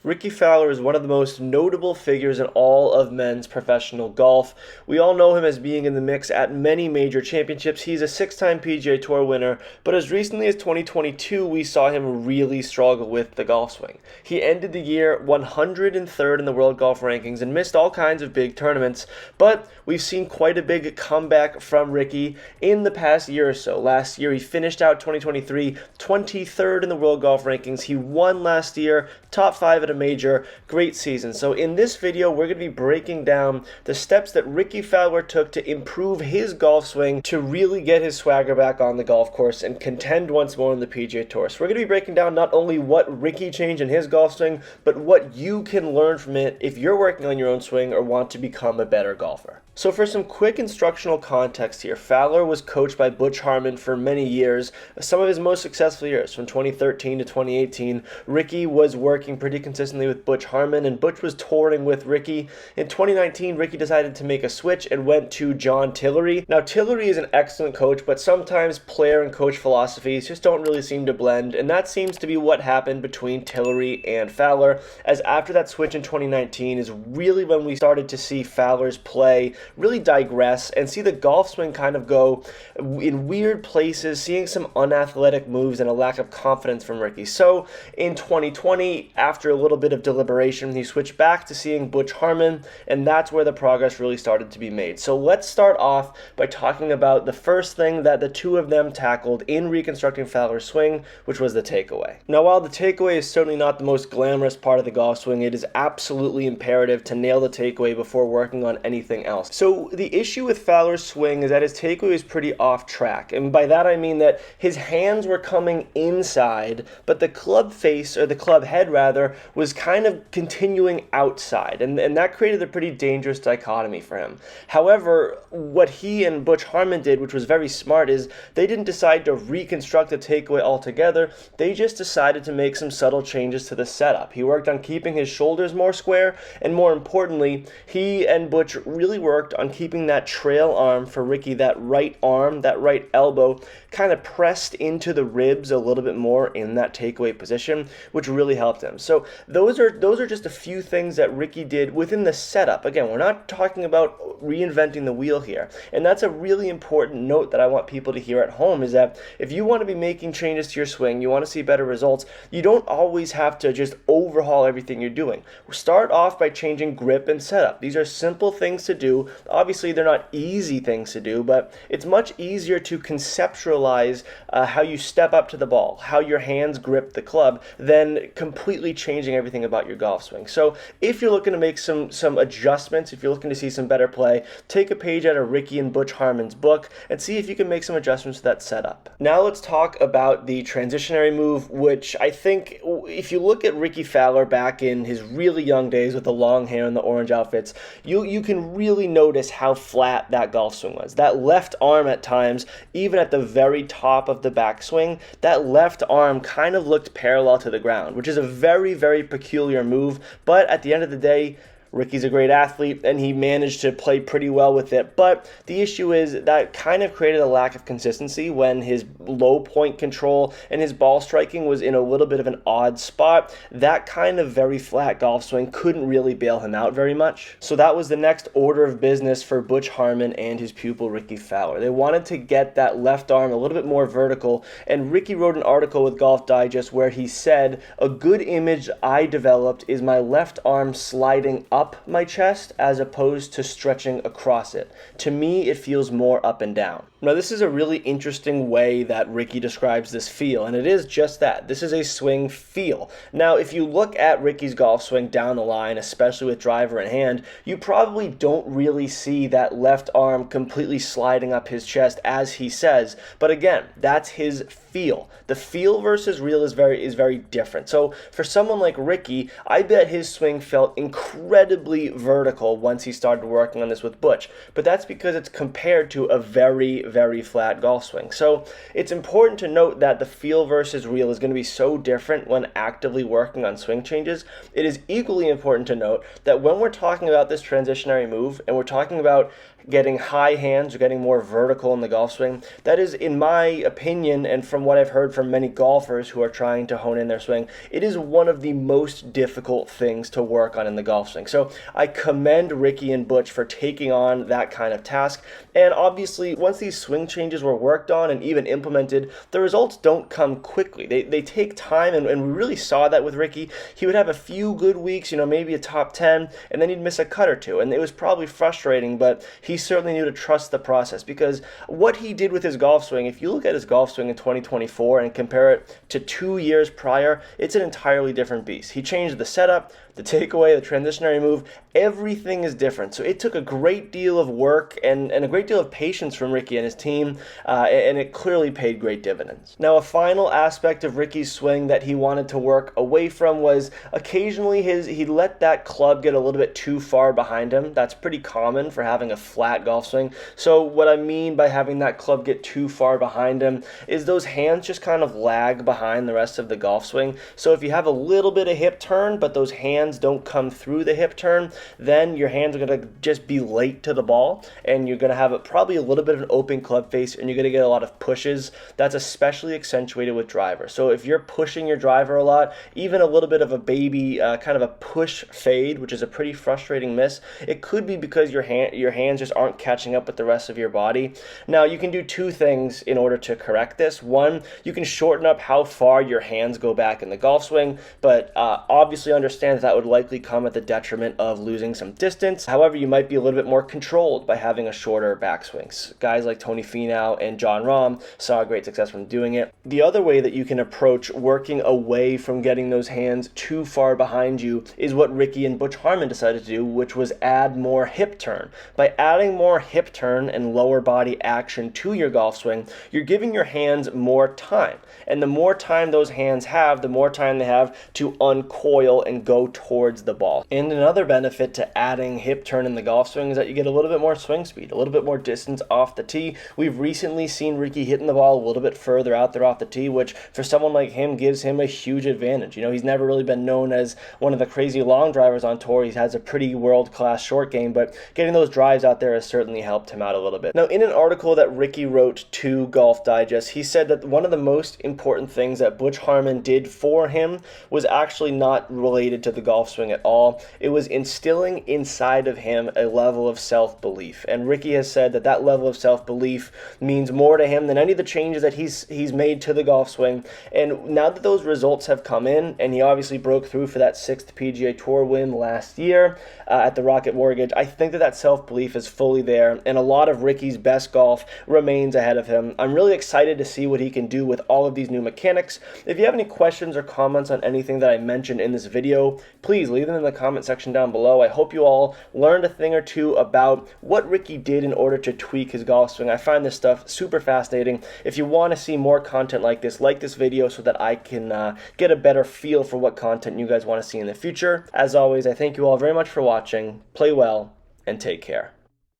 Rickie Fowler is one of the most notable figures in all of men's professional golf. We all know him as being in the mix at many major championships. He's a six-time PGA Tour winner, but as recently as 2022, we saw him really struggle with the golf swing. He ended the year 103rd in the world golf rankings and missed all kinds of big tournaments, but we've seen quite a big comeback from Rickie in the past year or so. Last year, he finished out 2023 23rd in the world golf rankings. He won last year, top 5 at a major. Great season. So in this video, we're going to be breaking down the steps that Rickie Fowler took to improve his golf swing to really get his swagger back on the golf course and contend once more on the PGA Tour. So we're going to be breaking down not only what Rickie changed in his golf swing, but what you can learn from it if you're working on your own swing or want to become a better golfer. So for some quick instructional context here, Fowler was coached by Butch Harmon for many years, some of his most successful years, from 2013 to 2018. Rickie was working pretty consistently with Butch Harmon, and Butch was touring with Rickie. In 2019, Rickie decided to make a switch and went to John Tillery. Now, Tillery is an excellent coach, but sometimes player and coach philosophies just don't really seem to blend, and that seems to be what happened between Tillery and Fowler, as after that switch in 2019 is really when we started to see Fowler's play really digress and see the golf swing kind of go in weird places, seeing some unathletic moves and a lack of confidence from Rickie. So in 2020, after a little bit of deliberation, he switched back to seeing Butch Harmon, and that's where the progress really started to be made. So let's start off by talking about the first thing that the two of them tackled in reconstructing Fowler's swing, which was the takeaway. Now, while the takeaway is certainly not the most glamorous part of the golf swing, it is absolutely imperative to nail the takeaway before working on anything else. So the issue with Fowler's swing is that his takeaway is pretty off track, and by that I mean that his hands were coming inside, but the club face, or the club head rather, was kind of continuing outside, and that created a pretty dangerous dichotomy for him. However, what he and Butch Harmon did, which was very smart, is they didn't decide to reconstruct the takeaway altogether. They just decided to make some subtle changes to the setup. He worked on keeping his shoulders more square, and more importantly, he and Butch really worked on keeping that trail arm for Rickie, that right arm, that right elbow, kind of pressed into the ribs a little bit more in that takeaway position, which really helped him. So those are just a few things that Rickie did within the setup. Again, we're not talking about reinventing the wheel here. And that's a really important note that I want people to hear at home, is that if you want to be making changes to your swing, you want to see better results, you don't always have to just overhaul everything you're doing. Start off by changing grip and setup. These are simple things to do. Obviously, they're not easy things to do, but it's much easier to conceptualize how you step up to the ball, how your hands grip the club, than completely changing everything about your golf swing. So if you're looking to make some adjustments, if you're looking to see some better play, take a page out of Rickie and Butch Harmon's book and see if you can make some adjustments to that setup. Now let's talk about the transitionary move, which I think if you look at Rickie Fowler back in his really young days with the long hair and the orange outfits, you can really notice how flat that golf swing was. That left arm at times, even at the very top of the backswing, that left arm kind of looked parallel to the ground, which is a very, very peculiar move, but at the end of the day, Rickie's a great athlete, and he managed to play pretty well with it. But the issue is that kind of created a lack of consistency when his low point control and his ball striking was in a little bit of an odd spot. That kind of very flat golf swing couldn't really bail him out very much. So that was the next order of business for Butch Harmon and his pupil Rickie Fowler. They wanted to get that left arm a little bit more vertical, and Rickie wrote an article with Golf Digest where he said, "A good image I developed is my left arm sliding up my chest as opposed to stretching across it. To me, it feels more up and down." Now, this is a really interesting way that Rickie describes this feel, and it is just that. This is a swing feel. Now, if you look at Rickie's golf swing down the line, especially with driver in hand, you probably don't really see that left arm completely sliding up his chest as he says. But again, that's his feel. The feel versus real is very different. So for someone like Rickie, I bet his swing felt incredibly vertical once he started working on this with Butch. But that's because it's compared to a very, very flat golf swing. So it's important to note that the feel versus real is going to be so different when actively working on swing changes. It is equally important to note that when we're talking about this transitionary move and we're talking about getting high hands or getting more vertical in the golf swing, that is, in my opinion and from from what I've heard from many golfers who are trying to hone in their swing, it is one of the most difficult things to work on in the golf swing. So I commend Rickie and Butch for taking on that kind of task. And obviously, once these swing changes were worked on and even implemented, the results don't come quickly. They take time, and we really saw that with Rickie. He would have a few good weeks, maybe a top 10, and then he'd miss a cut or two. And it was probably frustrating, but he certainly knew to trust the process, because what he did with his golf swing, if you look at his golf swing in 2024 and compare it to 2 years prior, it's an entirely different beast. He changed the setup, the takeaway, the transitionary move, everything is different. So it took a great deal of work and a great deal of patience from Rickie and his team, and it clearly paid great dividends. Now, a final aspect of Rickie's swing that he wanted to work away from was occasionally he let that club get a little bit too far behind him. That's pretty common for having a flat golf swing. So what I mean by having that club get too far behind him is those hands just kind of lag behind the rest of the golf swing. So if you have a little bit of hip turn, but those hands don't come through the hip turn, then your hands are going to just be late to the ball, and you're going to have probably a little bit of an open club face, and you're going to get a lot of pushes. That's especially accentuated with driver. So if you're pushing your driver a lot, even a little bit of a baby kind of a push fade, which is a pretty frustrating miss, it could be because your hands just aren't catching up with the rest of your body. Now, you can do two things in order to correct this. One, you can shorten up how far your hands go back in the golf swing, but obviously understand that would likely come at the detriment of losing some distance. However, you might be a little bit more controlled by having a shorter backswings. Guys like Tony Finau and Jon Rahm saw great success from doing it. The other way that you can approach working away from getting those hands too far behind you is what Rickie and Butch Harmon decided to do, which was add more hip turn. By adding more hip turn and lower body action to your golf swing, you're giving your hands more time. And the more time those hands have, the more time they have to uncoil and go towards the ball. And another benefit to adding hip turn in the golf swing is that you get a little bit more swing speed, a little bit more distance off the tee. We've recently seen Rickie hitting the ball a little bit further out there off the tee, which for someone like him gives him a huge advantage. He's never really been known as one of the crazy long drivers on tour. He has a pretty world-class short game, but getting those drives out there has certainly helped him out a little bit. Now, in an article that Rickie wrote to Golf Digest, he said that one of the most important things that Butch Harmon did for him was actually not related to the golf swing at all. It was instilling inside of him a level of self-belief. And Rickie has said that that level of self-belief means more to him than any of the changes that he's made to the golf swing. And now that those results have come in, and he obviously broke through for that 6th PGA Tour win last year at the Rocket Mortgage, I think that self-belief is fully there, and a lot of Rickie's best golf remains ahead of him. I'm really excited to see what he can do with all of these new mechanics. If you have any questions or comments on anything that I mentioned in this video, please leave them in the comment section down below. I hope you all learned a thing or two about what Rickie did in order to tweak his golf swing. I find this stuff super fascinating. If you want to see more content like this video so that I can get a better feel for what content you guys want to see in the future. As always, I thank you all very much for watching. Play well and take care.